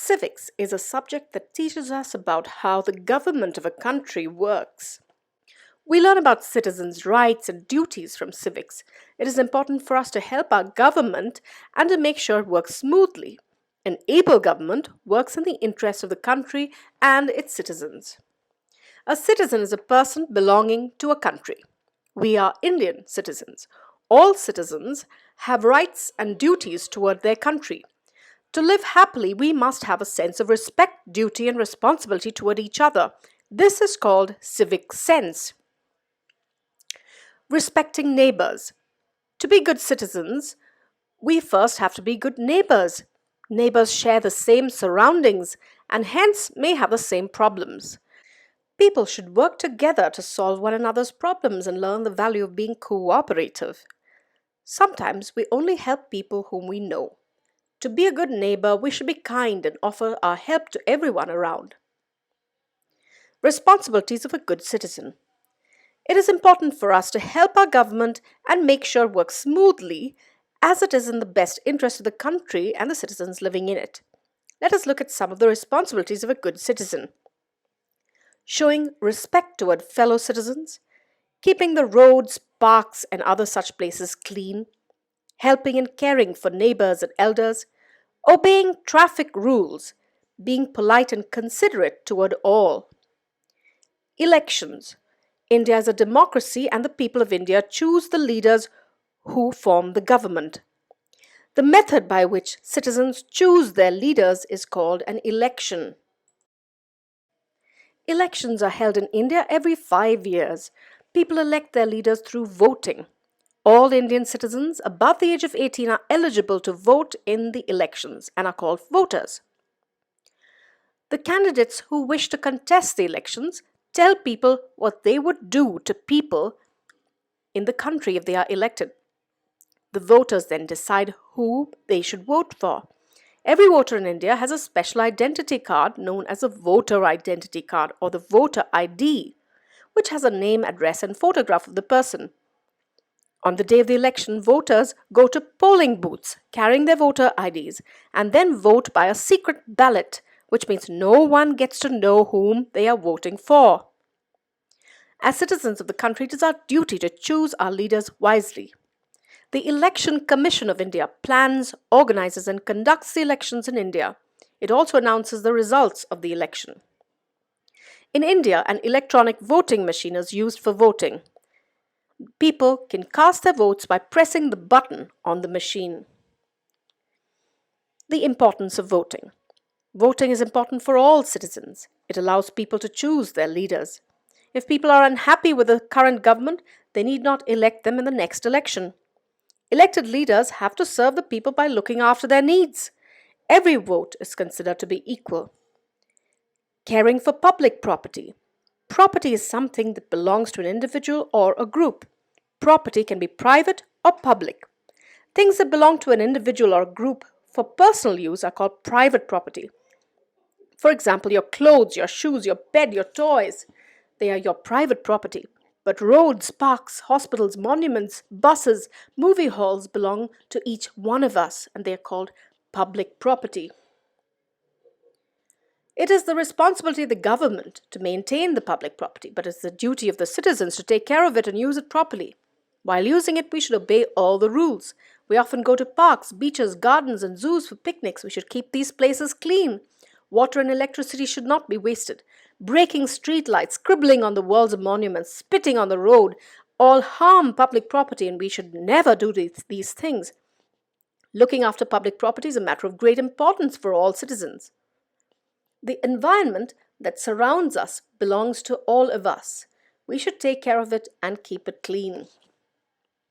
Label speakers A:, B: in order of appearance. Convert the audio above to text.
A: Civics is a subject that teaches us about how the government of a country works. We learn about citizens' rights and duties from civics. It is important for us to help our government and to make sure it works smoothly. An able government works in the interest of the country and its citizens. A citizen is a person belonging to a country. We are Indian citizens. All citizens have rights and duties toward their country. To live happily, we must have a sense of respect, duty, and responsibility toward each other. This is called civic sense. Respecting neighbors. To be good citizens, we first have to be good neighbors. Neighbors share the same surroundings and hence may have the same problems. People should work together to solve one another's problems and learn the value of being cooperative. Sometimes we only help people whom we know. To be a good neighbor, we should be kind and offer our help to everyone around. Responsibilities of a good citizen. It is important for us to help our government and make sure it works smoothly, as it is in the best interest of the country and the citizens living in it. Let us look at some of the responsibilities of a good citizen. Showing respect toward fellow citizens, keeping the roads, parks, and other such places clean, helping and caring for neighbors and elders, obeying traffic rules, being polite and considerate toward all. Elections. India is a democracy and the people of India choose the leaders who form the government. The method by which citizens choose their leaders is called an election. Elections are held in India every 5 years. People elect their leaders through voting. All Indian citizens above the age of 18 are eligible to vote in the elections and are called voters. The candidates who wish to contest the elections tell people what they would do to people in the country if they are elected. The voters then decide who they should vote for. Every voter in India has a special identity card known as a voter identity card or the voter ID, which has a name, address, and photograph of the person. On the day of the election, voters go to polling booths carrying their voter IDs and then vote by a secret ballot, which means no one gets to know whom they are voting for. As citizens of the country, it is our duty to choose our leaders wisely. The Election Commission of India plans, organizes, and conducts the elections in India. It also announces the results of the election. In India, an electronic voting machine is used for voting. People can cast their votes by pressing the button on the machine. The importance of voting. Voting is important for all citizens. It allows people to choose their leaders. If people are unhappy with the current government, they need not elect them in the next election. Elected leaders have to serve the people by looking after their needs. Every vote is considered to be equal. Caring for public property. Property is something that belongs to an individual or a group. Property can be private or public. Things that belong to an individual or a group for personal use are called private property. For example, your clothes, your shoes, your bed, your toys, they are your private property. But roads, parks, hospitals, monuments, buses, movie halls belong to each one of us, and they are called public property. It is the responsibility of the government to maintain the public property, but it's the duty of the citizens to take care of it and use it properly. While using it, we should obey all the rules. We often go to parks, beaches, gardens, and zoos for picnics. We should keep these places clean. Water and electricity should not be wasted. Breaking streetlights, scribbling on the walls of monuments, spitting on the road, all harm public property, and we should never do these things. Looking after public property is a matter of great importance for all citizens. The environment that surrounds us belongs to all of us. We should take care of it and keep it clean.